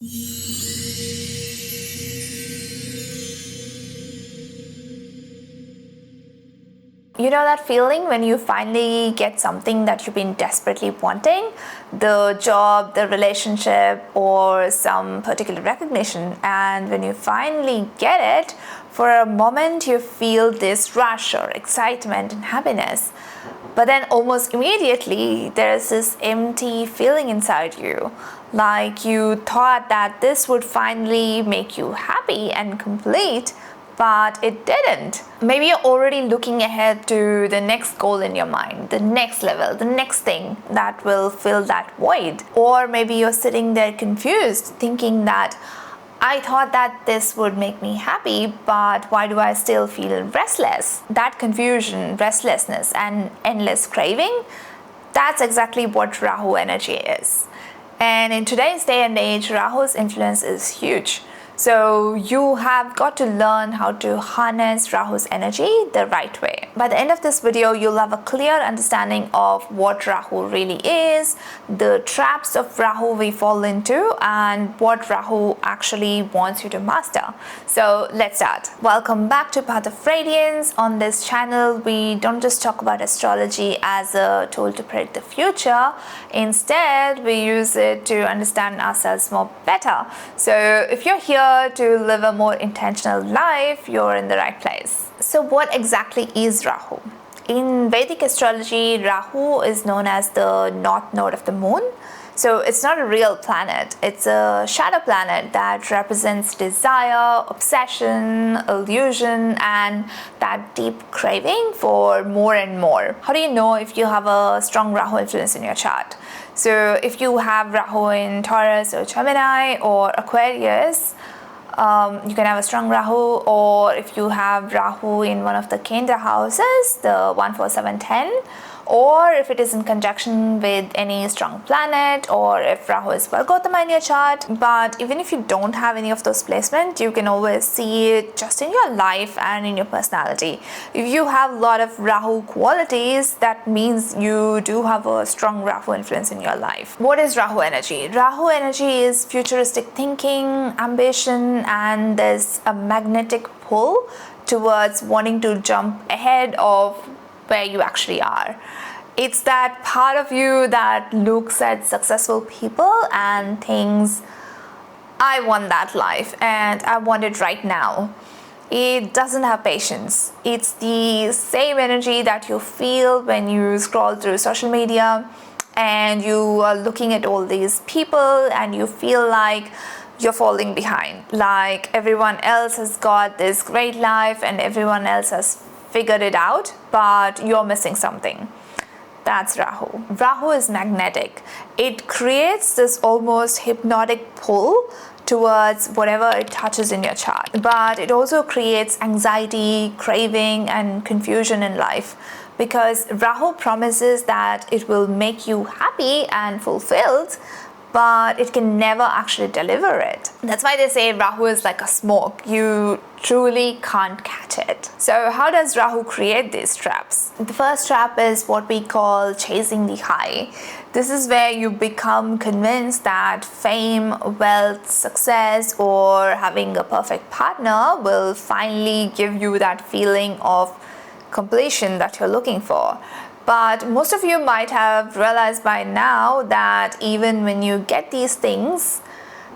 You know that feeling when you finally get something that you've been desperately wanting, the job, the relationship, or some particular recognition, and when you finally get it, for a moment you feel this rush or excitement and happiness. But then almost immediately there's this empty feeling inside you, like you thought that this would finally make you happy and complete, but it didn't. Maybe you're already looking ahead to the next goal in your mind, the next level, the next thing that will fill that void. Or maybe you're sitting there confused, thinking that I thought that this would make me happy, but why do I still feel restless? That confusion, restlessness, and endless craving, that's exactly what Rahu energy is. And in today's day and age, Rahu's influence is huge. So you have got to learn how to harness Rahu's energy the right way. By the end of this video, you'll have a clear understanding of what Rahu really is, the traps of Rahu we fall into, and what Rahu actually wants you to master. So let's start. Welcome back to Path of Radiance. On this channel, we don't just talk about astrology as a tool to predict the future. Instead, we use it to understand ourselves more better. So if you're here to live a more intentional life, you're in the right place. So what exactly is Rahu? In Vedic astrology, Rahu is known as the north node of the moon. So it's not a real planet, it's a shadow planet that represents desire, obsession, illusion, and that deep craving for more and more. How do you know if you have a strong Rahu influence in your chart? So if you have Rahu in Taurus or Gemini or Aquarius, you can have a strong Rahu. Or if you have Rahu in one of the Kendra houses, the 1, 4, 7, 10, or if it is in conjunction with any strong planet, or if Rahu is Vargotama in your chart. But even if you don't have any of those placements, you can always see it just in your life and in your personality. If you have a lot of Rahu qualities, that means you do have a strong Rahu influence in your life. What is Rahu energy? Rahu energy is futuristic thinking, ambition, and there's a magnetic pull towards wanting to jump ahead of where you actually are. It's that part of you that looks at successful people and thinks, I want that life and I want it right now. It doesn't have patience. It's the same energy that you feel when you scroll through social media and you are looking at all these people and you feel like you're falling behind. Like everyone else has got this great life and everyone else has figured it out, but you're missing something. That's Rahu. Rahu is magnetic. It creates this almost hypnotic pull towards whatever it touches in your chart. But it also creates anxiety, craving, and confusion in life, because Rahu promises that it will make you happy and fulfilled, but it can never actually deliver it. That's why they say Rahu is like a smoke. You truly can't catch it. So how does Rahu create these traps? The first trap is what we call chasing the high. This is where you become convinced that fame, wealth, success, or having a perfect partner will finally give you that feeling of completion that you're looking for. But most of you might have realized by now that even when you get these things,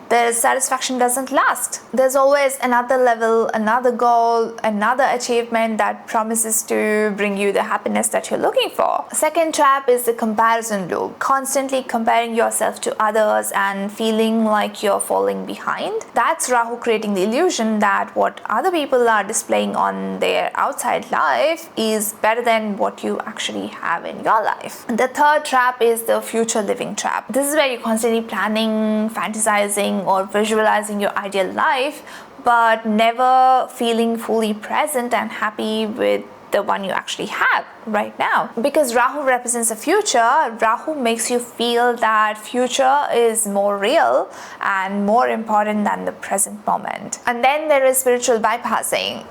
the satisfaction doesn't last. There's always another level, another goal, another achievement that promises to bring you the happiness that you're looking for. Second trap is the comparison loop. Constantly comparing yourself to others and feeling like you're falling behind. That's Rahu creating the illusion that what other people are displaying on their outside life is better than what you actually have in your life. The third trap is the future living trap. This is where you're constantly planning, fantasizing, or visualizing your ideal life, but never feeling fully present and happy with the one you actually have right now. Because Rahu represents the future, Rahu makes you feel that future is more real and more important than the present moment. And then there is spiritual bypassing,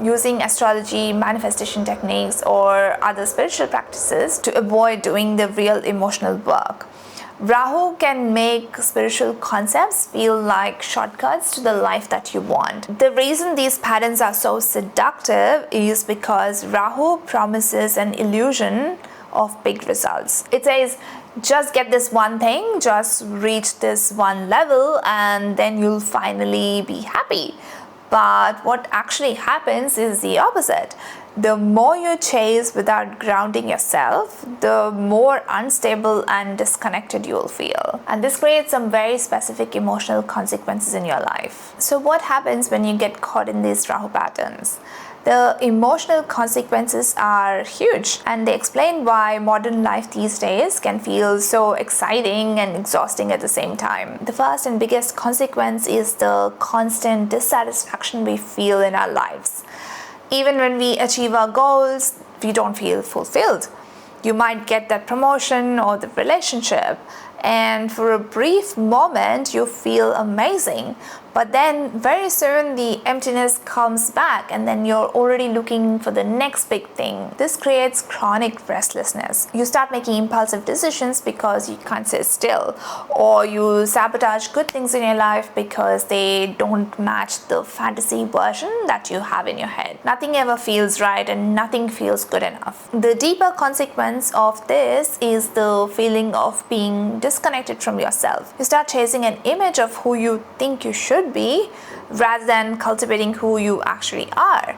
using astrology, manifestation techniques, or other spiritual practices to avoid doing the real emotional work. Rahu can make spiritual concepts feel like shortcuts to the life that you want. The reason these patterns are so seductive is because Rahu promises an illusion of big results. It says, just get this one thing, just reach this one level, and then you'll finally be happy. But what actually happens is the opposite. The more you chase without grounding yourself, the more unstable and disconnected you'll feel. And this creates some very specific emotional consequences in your life. So what happens when you get caught in these Rahu patterns? The emotional consequences are huge, and they explain why modern life these days can feel so exciting and exhausting at the same time. The first and biggest consequence is the constant dissatisfaction we feel in our lives. Even when we achieve our goals, we don't feel fulfilled. You might get that promotion or the relationship, and for a brief moment you feel amazing, but then very soon the emptiness comes back, and then you're already looking for the next big thing. This creates chronic restlessness. You start making impulsive decisions because you can't sit still, or you sabotage good things in your life because they don't match the fantasy version that you have in your head. Nothing ever feels right and nothing feels good enough. The deeper consequence of this is the feeling of being disconnected from yourself. You start chasing an image of who you think you should be rather than cultivating who you actually are.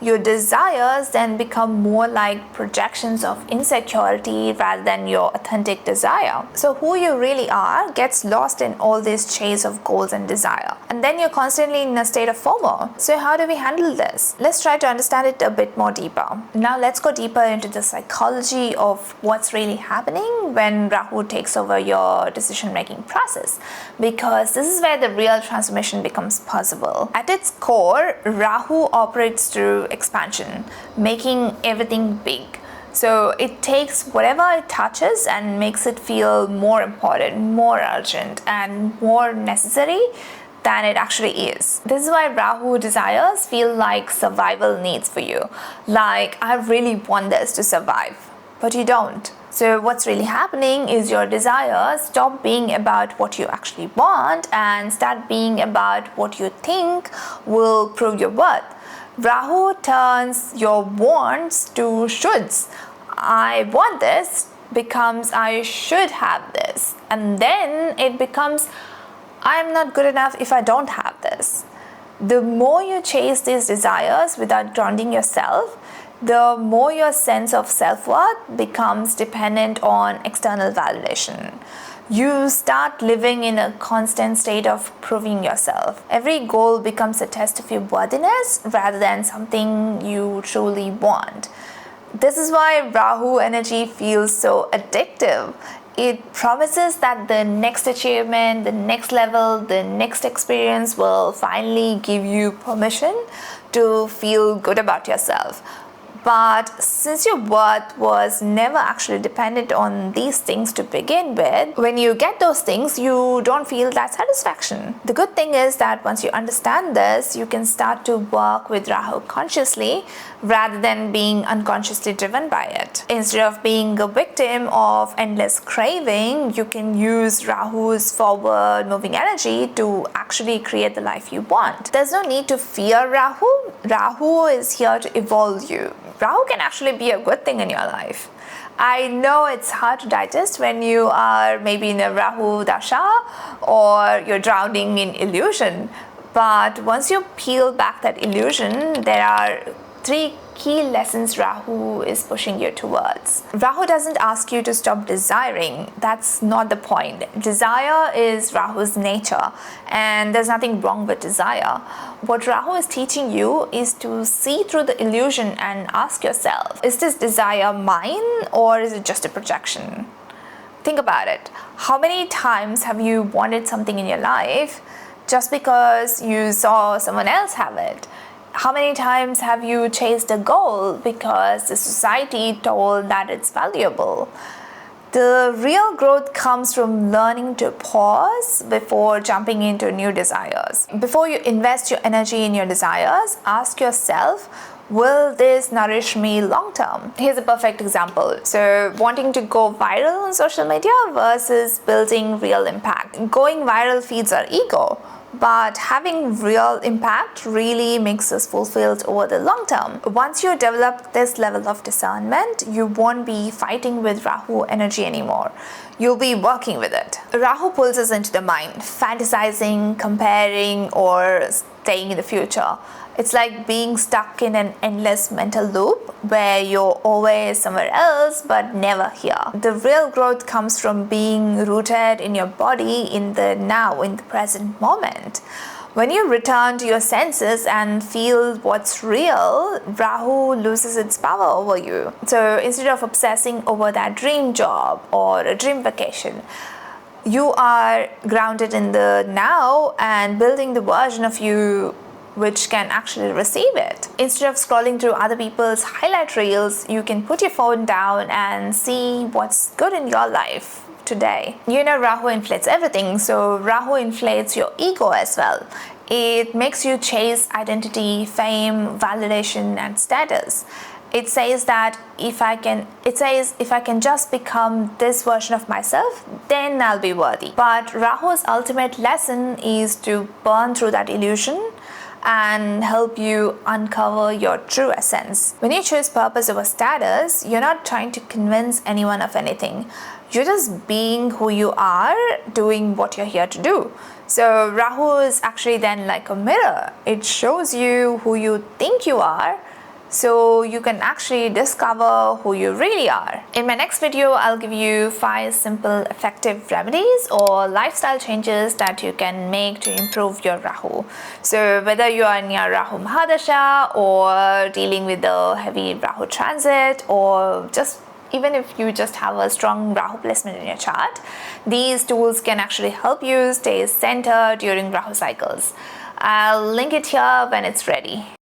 Your desires then become more like projections of insecurity rather than your authentic desire. So who you really are gets lost in all this chase of goals and desire. And then you're constantly in a state of FOMO. So how do we handle this? Let's try to understand it a bit more deeper. Now let's go deeper into the psychology of what's really happening when Rahu takes over your decision-making process, because this is where the real transformation becomes possible. At its core, Rahu operates through expansion, making everything big. So it takes whatever it touches and makes it feel more important, more urgent, and more necessary than it actually is. This is why Rahu desires feel like survival needs for you. Like, I really want this to survive, but you don't. So what's really happening is your desires stop being about what you actually want and start being about what you think will prove your worth. Rahu turns your wants to shoulds. I want this becomes I should have this. And then it becomes I'm not good enough if I don't have this. The more you chase these desires without grounding yourself, the more your sense of self-worth becomes dependent on external validation. You start living in a constant state of proving yourself. Every goal becomes a test of your worthiness rather than something you truly want. This is why Rahu energy feels so addictive. It promises that the next achievement, the next level, the next experience will finally give you permission to feel good about yourself. But since your worth was never actually dependent on these things to begin with, when you get those things, you don't feel that satisfaction. The good thing is that once you understand this, you can start to work with Rahu consciously rather than being unconsciously driven by it. Instead of being a victim of endless craving, you can use Rahu's forward moving energy to actually create the life you want. There's no need to fear Rahu. Rahu is here to evolve you. Rahu can actually be a good thing in your life. I know it's hard to digest when you are maybe in a Rahu Dasha or you're drowning in illusion. But once you peel back that illusion, there are 3 key lessons Rahu is pushing you towards. Rahu doesn't ask you to stop desiring. That's not the point. Desire is Rahu's nature, and there's nothing wrong with desire. What Rahu is teaching you is to see through the illusion and ask yourself, is this desire mine or is it just a projection? Think about it. How many times have you wanted something in your life just because you saw someone else have it? How many times have you chased a goal because the society told that it's valuable? The real growth comes from learning to pause before jumping into new desires. Before you invest your energy in your desires, ask yourself, Will this nourish me long term? Here's a perfect example. So, wanting to go viral on social media versus building real impact. Going viral feeds our ego, but having real impact really makes us fulfilled over the long term. Once you develop this level of discernment, you won't be fighting with Rahu energy anymore. You'll be working with it. Rahu pulls us into the mind, fantasizing, comparing, or staying in the future. It's like being stuck in an endless mental loop where you're always somewhere else but never here. The real growth comes from being rooted in your body, in the now, in the present moment. When you return to your senses and feel what's real, Rahu loses its power over you. So instead of obsessing over that dream job or a dream vacation, you are grounded in the now and building the version of you which can actually receive it. Instead of scrolling through other people's highlight reels, you can put your phone down and see what's good in your life today. You know, Rahu inflates everything, so Rahu inflates your ego as well. It makes you chase identity, fame, validation, and status. It says that if I can just become this version of myself, then I'll be worthy. But Rahu's ultimate lesson is to burn through that illusion and help you uncover your true essence. When you choose purpose over status, you're not trying to convince anyone of anything. You're just being who you are, doing what you're here to do. So Rahu is actually then like a mirror. It shows you who you think you are, so you can actually discover who you really are. In my next video, I'll give you 5 simple effective remedies or lifestyle changes that you can make to improve your Rahu. So whether you are near Rahu Mahadasha or dealing with the heavy Rahu transit, or just even if you just have a strong Rahu placement in your chart, these tools can actually help you stay centered during Rahu cycles. I'll link it here when it's ready.